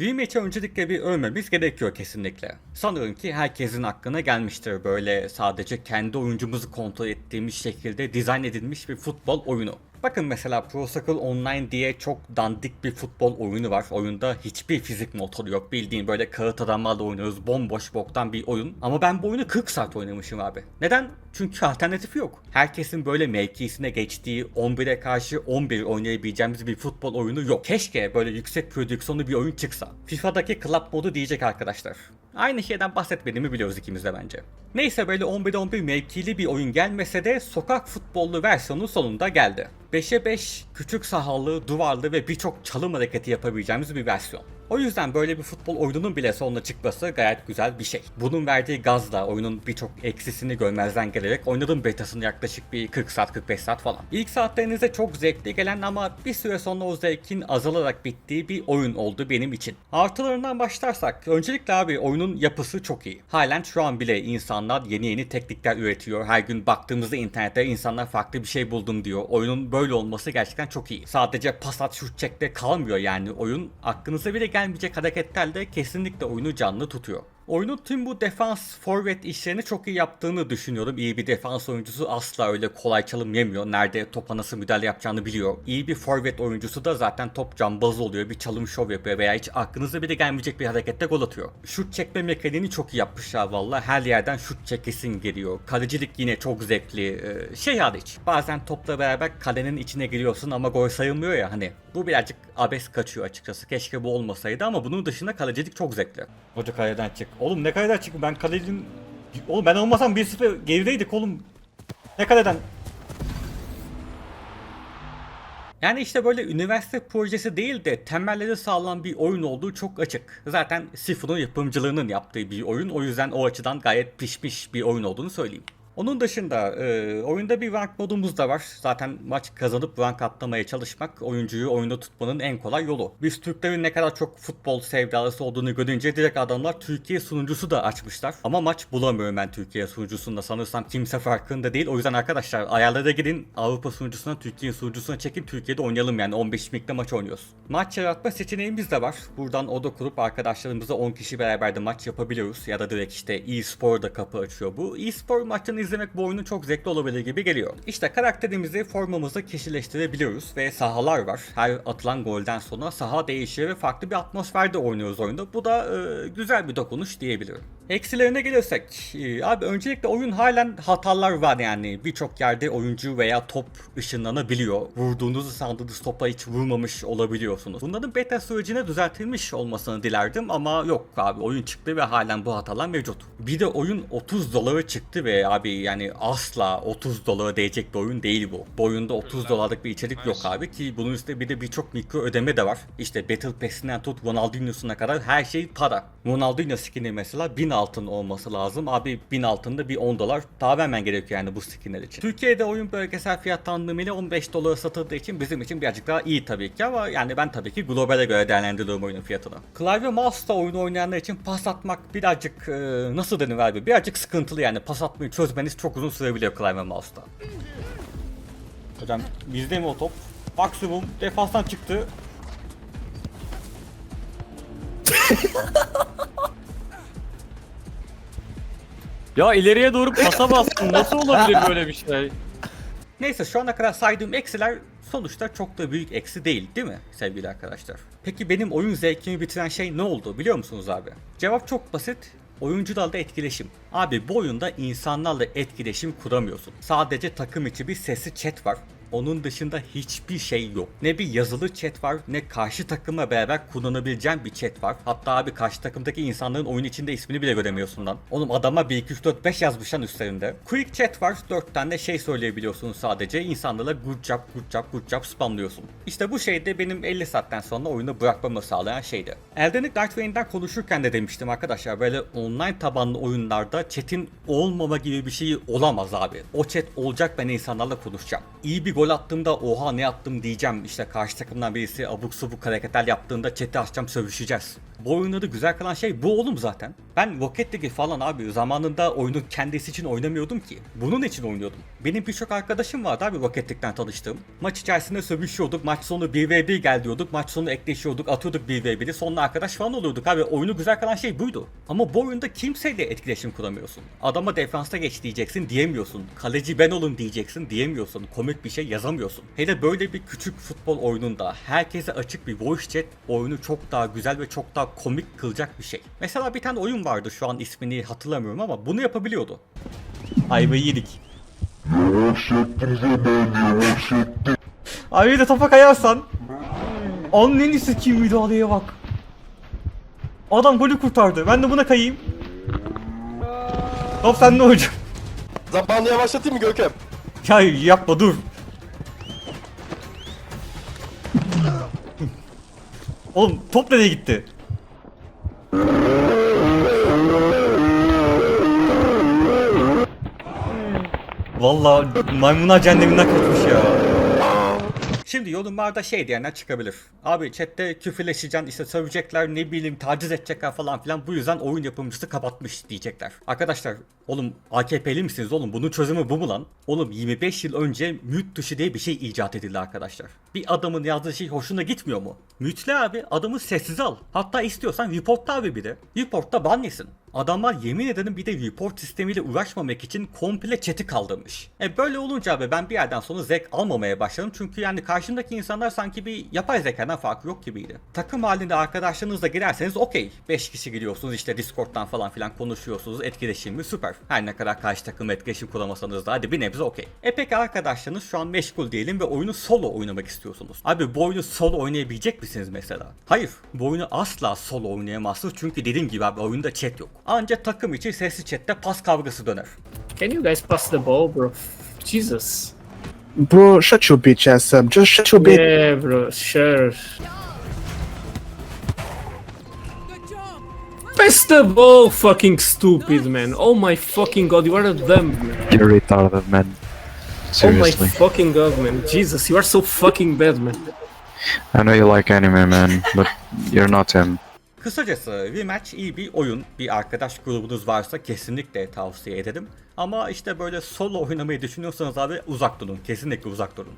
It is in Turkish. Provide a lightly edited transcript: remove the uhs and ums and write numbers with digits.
Rematch'e öncelikle bir övmemiz gerekiyor kesinlikle. Sanıyorum ki herkesin aklına gelmiştir böyle sadece kendi oyuncumuzu kontrol ettiğimiz şekilde dizayn edilmiş bir futbol oyunu. Bakın mesela Pro Soccer Online diye çok dandik bir futbol oyunu var. Oyunda hiçbir fizik motoru yok. Bildiğin böyle kağıt adamlarla oynuyoruz. Bomboş boktan bir oyun. Ama ben bu oyunu 40 saat oynamışım abi. Neden? Çünkü alternatifi yok. Herkesin böyle mevkisine geçtiği 11'e karşı 11 oynayabileceğimiz bir futbol oyunu yok. Keşke böyle yüksek prodüksiyonlu bir oyun çıksa. FIFA'daki club modu diyecek arkadaşlar. Aynı şeyden bahsetmediğimi biliyoruz ikimiz de bence. Neyse böyle 11'e 11 mevkili bir oyun gelmese de sokak futbollu versiyonu sonunda geldi. 5'e 5 küçük sahalı, duvarlı ve birçok çalım hareketi yapabileceğimiz bir versiyon. O yüzden böyle bir futbol oyununun bile sonuna çıkması gayet güzel bir şey. Bunun verdiği gazla oyunun birçok eksisini görmezden gelerek oynadım betasını yaklaşık bir 40 saat 45 saat falan. İlk saatlerinize çok zevkli gelen ama bir süre sonra o zevkin azalarak bittiği bir oyun oldu benim için. Artılarından başlarsak öncelikle abi oyunun yapısı çok iyi. Halen şu an bile insanlar yeni teknikler üretiyor. Her gün baktığımızda internette insanlar farklı bir şey buldum diyor. Oyunun böyle olması gerçekten çok iyi. Sadece pas at şut çekte kalmıyor yani oyun. Aklınıza bile gelmeyecek hareketlerle kesinlikle oyunu canlı tutuyor. Oyunun tüm bu defans, forvet işlerini çok iyi yaptığını düşünüyorum. İyi bir defans oyuncusu asla öyle kolay çalım yemiyor. Nerede topa nasıl müdahale yapacağını biliyor. İyi bir forvet oyuncusu da zaten top cambaz oluyor. Bir çalım şov yapıyor veya hiç aklınıza bile gelmeyecek bir harekette gol atıyor. Şut çekme mekaniğini çok iyi yapmışlar valla. Her yerden şut çekesin geliyor. Kalecilik yine çok zevkli. Şey hariç. Bazen topla beraber kalenin içine giriyorsun ama gol sayılmıyor ya hani. Bu birazcık abes kaçıyor açıkçası. Keşke bu olmasaydı ama bunun dışında kalecilik çok zevkli. Hoca kaleden çık. Oğlum ne kaleden çık? Ben kalecinin... Oğlum ben olmasam 1-0 gerideydik oğlum. Ne kaleden? Yani işte böyle üniversite projesi değil de temelleri sağlam bir oyun olduğu çok açık. Zaten Sifu'nun yapımcılığının yaptığı bir oyun. O yüzden o açıdan gayet pişmiş bir oyun olduğunu söyleyeyim. Onun dışında oyunda bir rank modumuz da var. Zaten maç kazanıp rank atlamaya çalışmak oyuncuyu oyunda tutmanın en kolay yolu. Biz Türklerin ne kadar çok futbol sevdalısı olduğunu görünce direkt adamlar Türkiye sunucusu da açmışlar. Ama maç bulamıyorum ben Türkiye sunucusunda. Sanırsam kimse farkında değil. O yüzden arkadaşlar ayarlara gidin Avrupa sunucusuna Türkiye sunucusuna çekin Türkiye'de oynayalım yani 15 mikte maç oynuyoruz. Maç yaratma seçeneğimiz de var. Buradan oda kurup arkadaşlarımızla 10 kişi beraber de maç yapabiliyoruz. Ya da direkt işte e-spor da kapı açıyor bu. E-spor maçını izlemek bu oyunun çok zevkli olabilir gibi geliyor. İşte karakterimizi, formamızı kişileştirebiliyoruz ve sahalar var. Her atılan golden sonra saha değişiyor ve farklı bir atmosferde oynuyoruz oyunda. Bu da güzel bir dokunuş diyebilirim. Eksilerine gelirsek, abi öncelikle oyun halen hatalar var yani. Birçok yerde oyuncu veya top ışınlanabiliyor. Vurduğunuzu sandığınız topa hiç vurmamış olabiliyorsunuz. Bunların beta sürecine düzeltilmiş olmasını dilerdim ama yok abi oyun çıktı ve halen bu hatalar mevcut. Bir de oyun 30 dolara çıktı ve abi yani asla 30 dolara değecek bir oyun değil bu. Bu oyunda 30 dolarlık bir içerik yok abi ki bunun üstüne bir de birçok mikro ödeme de var. İşte Battle Pass'inden tut Ronaldinho'suna kadar her şey para. Ronaldinho skin'i mesela 1000 altın olması lazım. Abi 1000 altında bir 10 dolar daha vermen gerekiyor yani bu skinler için. Türkiye'de oyun bölgesel fiyat tanımıyla 15 dolara satıldığı için bizim için birazcık daha iyi tabii ki ama yani ben tabii ki globale göre değerlendiriyorum oyunun fiyatını. Klavye mouse'da oyunu oynayanlar için pas atmak birazcık nasıl denir abi? Birazcık sıkıntılı yani pas atmayı çözmeniz çok uzun sürebiliyor klavye mouse'da. Hocam bizde mi o top? Maksimum defanstan çıktı. Ya ileriye doğru pasa bastın. Nasıl olabilir böyle bir şey? Neyse şu ana kadar saydığım eksiler sonuçta çok da büyük eksi değil mi sevgili arkadaşlar? Peki benim oyun zevkimi bitiren şey ne oldu biliyor musunuz abi? Cevap çok basit. Oyuncularla etkileşim. Abi bu oyunda insanlarla etkileşim kuramıyorsun. Sadece takım içi bir sesli chat var. Onun dışında hiçbir şey yok. Ne bir yazılı chat var ne karşı takımla beraber kullanabileceğin bir chat var. Hatta abi karşı takımdaki insanların oyun içinde ismini bile göremiyorsun lan. Oğlum adama 1 2 3 4 5 yazmışlar üstlerinde. Quick chat var. 4 tane şey söyleyebiliyorsunuz sadece. İnsanlarla good job good job good job spamlıyorsun. İşte bu şey de benim 50 saatten sonra oyunu bırakmamı sağlayan şeydi. Elden Ring Dark Reign'den konuşurken de demiştim arkadaşlar böyle online tabanlı oyunlarda chat'in olmama gibi bir şey olamaz abi. O chat olacak ben insanlarla konuşacağım. İyi bir gol attığımda oha ne yaptım diyeceğim. İşte karşı takımdan birisi abuk subuk hareketler yaptığında chat'i açacağım sövüşeceğiz. bu oyunları güzel kılan şey bu oğlum zaten. Ben Rocket League falan abi zamanında oyunun kendisi için oynamıyordum ki. Bunun için oynuyordum. Benim birçok arkadaşım vardı abi Rocket League'den tanıştığım. Maç içerisinde sövüşüyorduk, maç sonu 1v1 gel diyorduk, maç sonu ekleşiyorduk, atıyorduk 1v1'i, sonra arkadaş falan oluyorduk abi. Oyunu güzel kılan şey buydu. Ama bu oyunda kimseyle etkileşim kuramıyorsun. Adama defansta geç diyeceksin diyemiyorsun. Kaleci ben olun diyeceksin diyemiyorsun. Komik bir şey yazamıyorsun. Hele böyle bir küçük futbol oyununda herkese açık bir voice chat oyunu çok daha güzel ve çok daha komik kılacak bir şey. Mesela bir tane oyun vardı, şu an ismini hatırlamıyorum ama bunu yapabiliyordu. Ayvayı yedik. Abi de topa kayarsan. Anneni sikiyim, müdahaleye bak. Adam golü kurtardı. Ben de buna kayayım. Top sende hocam. Zamanı yavaşlatayım mı Görkem? Ya yapma dur. Oğlum top nereye gitti? Vallahi maymunlar cehenneminden kaçmış ya. Şimdi yorumlarda şey diyenler çıkabilir. Abi chatte küfürleşeceksin, işte sövecekler, ne bileyim taciz edecekler falan filan, bu yüzden oyun yapımcısı kapatmış diyecekler. Arkadaşlar oğlum AKP'li misiniz oğlum, bunun çözümü bu mu lan? Oğlum 25 yıl önce mute tuşu diye bir şey icat edildi arkadaşlar. Bir adamın yazdığı şey hoşuna gitmiyor mu? Mute'le abi, adamı sessiz al. Hatta istiyorsan reportla abi bir de. Reportta ban yesin. Adamlar yemin ederim bir de report sistemiyle uğraşmamak için komple chat'i kaldırmış. Böyle olunca abi ben bir yerden sonra zevk almamaya başladım. Çünkü yani karşımdaki insanlar sanki bir yapay zekadan farkı yok gibiydi. Takım halinde arkadaşlarınızla girerseniz okey. 5 kişi giriyorsunuz, işte Discord'dan falan filan konuşuyorsunuz. Etkileşimi süper. Her ne kadar karşı takımla etkileşim kuramasanız da hadi bir nebze okey. Peki arkadaşlarınız şu an meşgul diyelim ve oyunu solo oynamak istiyorsunuz. Abi bu oyunu solo oynayabilecek misiniz mesela? Hayır. Bu oyunu asla solo oynayamazsınız çünkü dediğim gibi abi oyunda chat yok. Ancak takım içi sesli chatte pas kavgası döner. Can you guys pass the ball, bro? Jesus. Bro, shut your bitch ass up. Just shut your bitch. Yeah, bro. Sure. Pass the ball, fucking stupid man. Oh my fucking god, you are a dumb man. You're retarded, man. Oh my Seriously. fucking god, man. Jesus, you are so fucking bad, man. I know you like anime, man, but you're not him. Kısacası Rematch iyi bir oyun. Bir arkadaş grubunuz varsa kesinlikle tavsiye ederim. Ama işte böyle solo oynamayı düşünüyorsanız abi uzak durun. Kesinlikle uzak durun.